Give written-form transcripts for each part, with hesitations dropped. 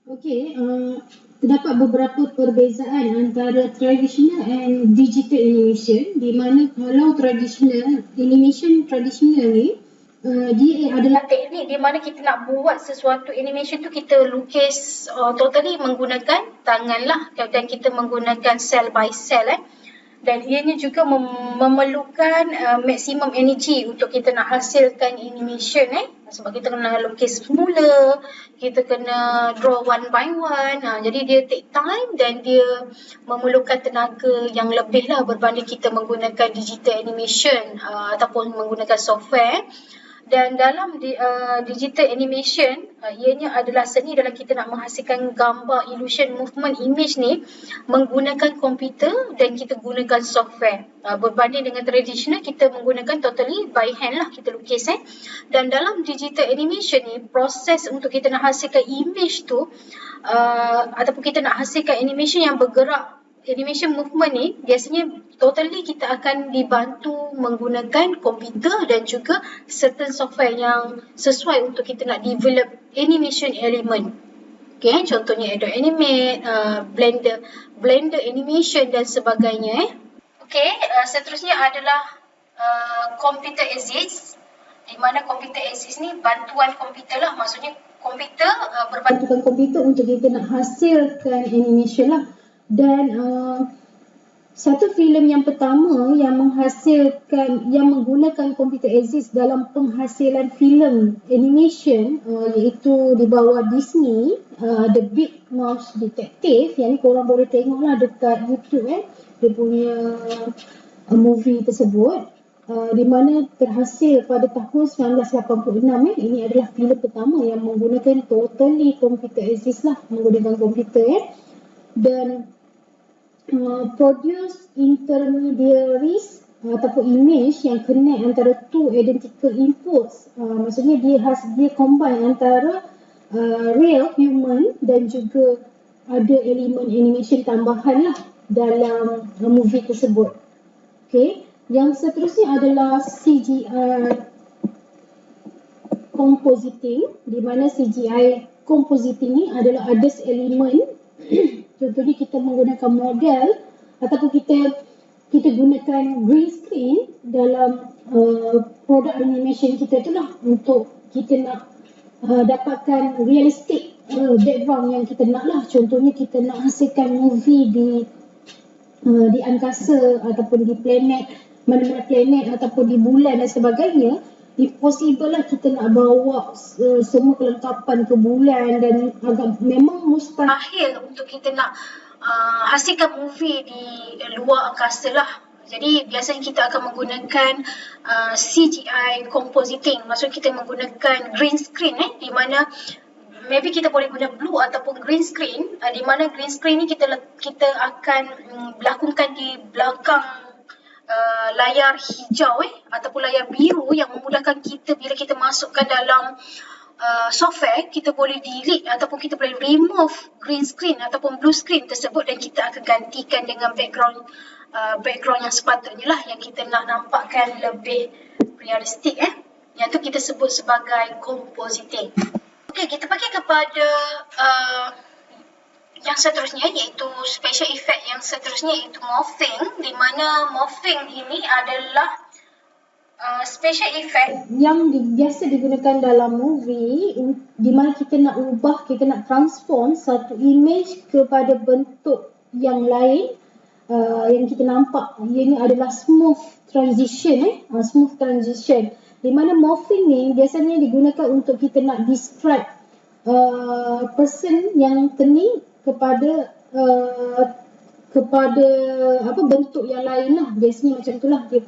Okey, terdapat beberapa perbezaan antara traditional and digital animation, di mana kalau animation tradisional ni, dia adalah teknik di mana kita nak buat sesuatu animation tu kita lukis totally menggunakan tangan lah, dan kita menggunakan cell by cell dan ianya juga memerlukan maksimum energy untuk kita nak hasilkan animation sebab kita kena lukis semula, kita kena draw one by one. Jadi dia take time dan dia memerlukan tenaga yang lebih lah berbanding kita menggunakan digital animation ataupun menggunakan software. Dan dalam digital animation, ianya adalah seni dalam kita nak menghasilkan gambar, illusion, movement, image ni menggunakan komputer dan kita gunakan software. Berbanding dengan tradisional, kita menggunakan totally by hand lah, kita lukis Dan dalam digital animation ni, proses untuk kita nak hasilkan image tu ataupun kita nak hasilkan animation yang bergerak, animation movement ni biasanya totally kita akan dibantu menggunakan komputer dan juga certain software yang sesuai untuk kita nak develop animation element. Okay, contohnya Adobe Animate, Blender animation dan sebagainya. Okay, seterusnya adalah computer assist, di mana computer assist ni bantuan komputer lah, maksudnya komputer berbantukan komputer untuk kita nak hasilkan animation lah. Dan satu filem yang pertama yang menggunakan computer assist dalam penghasilan filem animation iaitu di bawah Disney, The Big Mouse Detective, yang ni korang boleh tengok lah dekat YouTube dia punya movie tersebut, di mana terhasil pada tahun 1986. Ini adalah filem pertama yang menggunakan totally computer assist lah, menggunakan komputer dan produce intermediaries ataupun image yang connect antara two identical inputs. Maksudnya dia combine antara real human dan juga ada elemen animation tambahan lah dalam movie tersebut. Okay. Yang seterusnya adalah CGI compositing, di mana CGI compositing ni adalah ada elemen contohnya kita menggunakan model ataupun kita gunakan green screen dalam produk animation kita tu lah, untuk kita nak dapatkan realistic background yang kita nak lah. Contohnya kita nak hasilkan movie di angkasa ataupun di planet, mana-mana planet ataupun di bulan dan sebagainya. If possible lah kita nak bawa semua kelengkapan ke bulan, dan agak memang mustahil untuk kita nak hasilkan movie di luar angkasa lah. Jadi biasanya kita akan menggunakan CGI compositing, maksud kita menggunakan green screen di mana maybe kita boleh guna blue ataupun green screen, di mana green screen ni kita akan lakukan di belakang layar hijau ataupun layar biru yang memudahkan kita bila kita masukkan dalam software, kita boleh delete ataupun kita boleh remove green screen ataupun blue screen tersebut dan kita akan gantikan dengan background yang sepatutnya lah, yang kita nak nampakkan lebih realistik yang tu kita sebut sebagai compositing. Okey, kita pergi kepada yang seterusnya, iaitu special effect yang seterusnya, iaitu morphing, di mana morphing ini adalah special effect yang biasa digunakan dalam movie, di mana kita nak transform satu image kepada bentuk yang lain yang kita nampak. Ianya adalah smooth transition, di mana morphing ni biasanya digunakan untuk kita nak describe person yang ni kepada bentuk yang lain lah. Biasanya macam itulah dia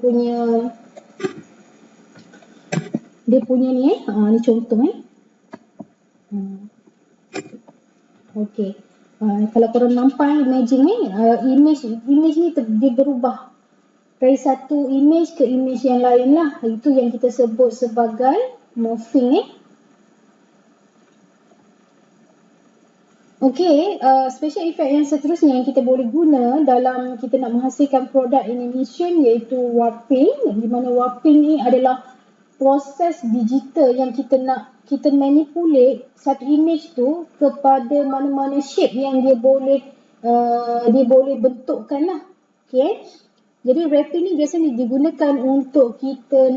punya ni ni contoh okey. Kalau korang nampak imagine image ni dia berubah dari satu image ke image yang lain lah. Itu yang kita sebut sebagai morphing Okey, special effect yang seterusnya yang kita boleh guna dalam kita nak menghasilkan produk animation iaitu warping, di mana warping ni adalah proses digital yang kita manipulate satu image tu kepada mana-mana shape yang dia boleh bentukkan lah. Okay. Jadi wrapping ni biasanya digunakan untuk kita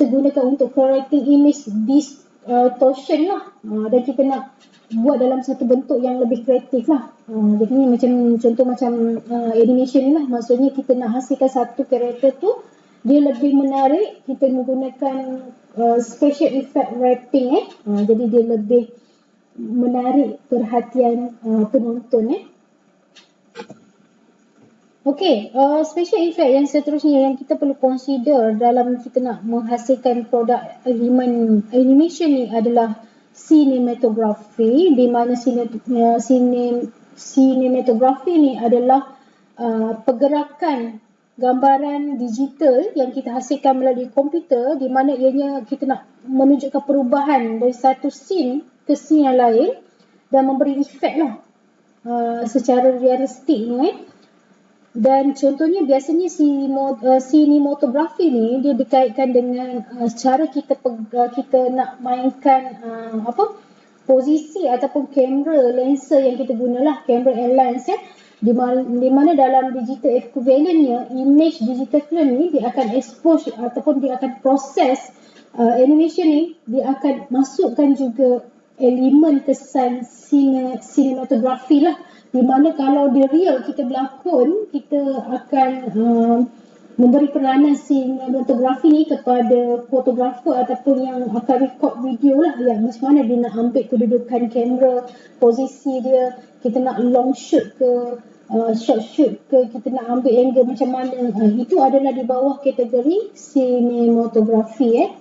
gunakan untuk correcting image distortion lah, dan kita nak buat dalam satu bentuk yang lebih kreatif lah. Jadi ni contoh macam animation ni lah, maksudnya kita nak hasilkan satu karakter tu dia lebih menarik, kita menggunakan special effect wrapping jadi dia lebih menarik perhatian penonton. Okey, special effect yang seterusnya yang kita perlu consider dalam kita nak menghasilkan produk animation ni adalah cinematography, di mana cinematography ni adalah pergerakan gambaran digital yang kita hasilkan melalui komputer, di mana ianya kita nak menunjukkan perubahan dari satu scene ke scene yang lain dan memberi efek lah secara realistik ni. Dan contohnya biasanya cinematography ni dia dikaitkan dengan cara kita nak mainkan posisi ataupun kamera lensa yang kita gunalah, kamera and lens di mana dalam digital equivalentnya image digital film ni dia akan expose ataupun dia akan proses animation ni, dia akan masukkan juga elemen kesan cinematography lah, di mana kalau dia real kita berlakon, kita akan memberi peranan cinematography ni kepada fotografer ataupun yang akan record video lah, yang macam mana dia nak ambil kedudukan kamera, posisi dia, kita nak long shoot ke short shoot ke, kita nak ambil angle macam mana, itu adalah di bawah kategori cinematography.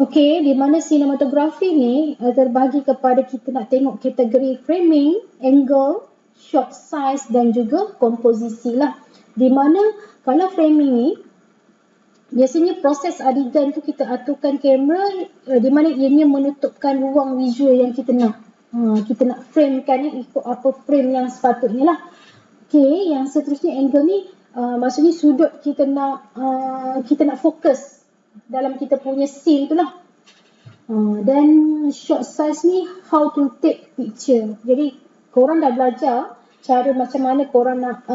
Okey, di mana cinematography ni terbahagi kepada kita nak tengok kategori framing, angle, shot size dan juga komposisi lah. Di mana kalau framing ni biasanya proses adegan tu kita aturkan kamera di mana ianya menutupkan ruang visual yang kita nak. Kita nak framekan ikut apa frame yang sepatutnya lah. Okey, yang seterusnya angle ni maksudnya sudut kita nak fokus dalam kita punya scene tu lah. Dan shot size ni how to take picture. Jadi korang dah belajar cara macam mana korang nak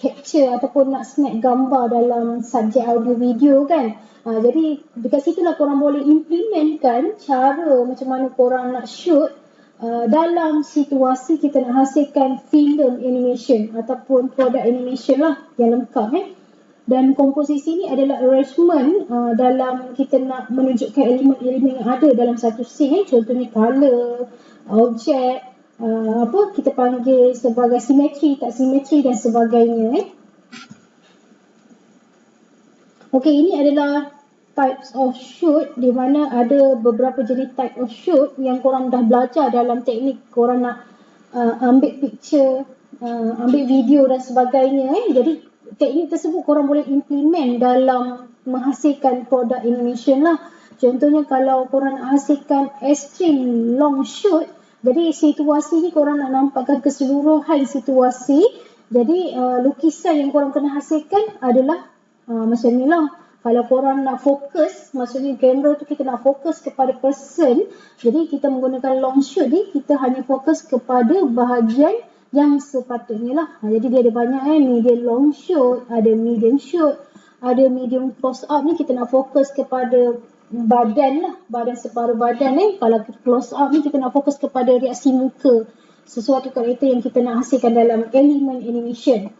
capture ataupun nak snap gambar dalam subjek audio video kan. Jadi dekat situlah korang boleh implementkan cara macam mana korang nak shoot dalam situasi kita nak hasilkan film animation ataupun produk animation lah yang lengkap. Dan komposisi ni adalah arrangement dalam kita nak menunjukkan elemen-elemen yang ada dalam satu scene. Contohnya color, objek, kita panggil sebagai simetri, tak simetri dan sebagainya. Okey, ini adalah types of shoot, di mana ada beberapa jenis type of shoot yang korang dah belajar dalam teknik korang nak ambil picture, ambil video dan sebagainya. Jadi teknik tersebut korang boleh implement dalam menghasilkan produk animation lah. Contohnya kalau korang nak hasilkan extreme long shoot, jadi situasi ni korang nak nampakkan keseluruhan situasi. Jadi lukisan yang korang kena hasilkan adalah macam ni lah. Kalau korang nak fokus, maksudnya kamera tu kita nak fokus kepada person, jadi kita menggunakan long shoot ni, kita hanya fokus kepada bahagian yang sepatutnya lah. Jadi dia ada banyak medium long shoot, ada medium shoot, ada medium close up ni kita nak fokus kepada badan lah, badan separuh badan. Kalau close up ni kita nak fokus kepada reaksi muka sesuatu karakter yang kita nak hasilkan dalam elemen animation.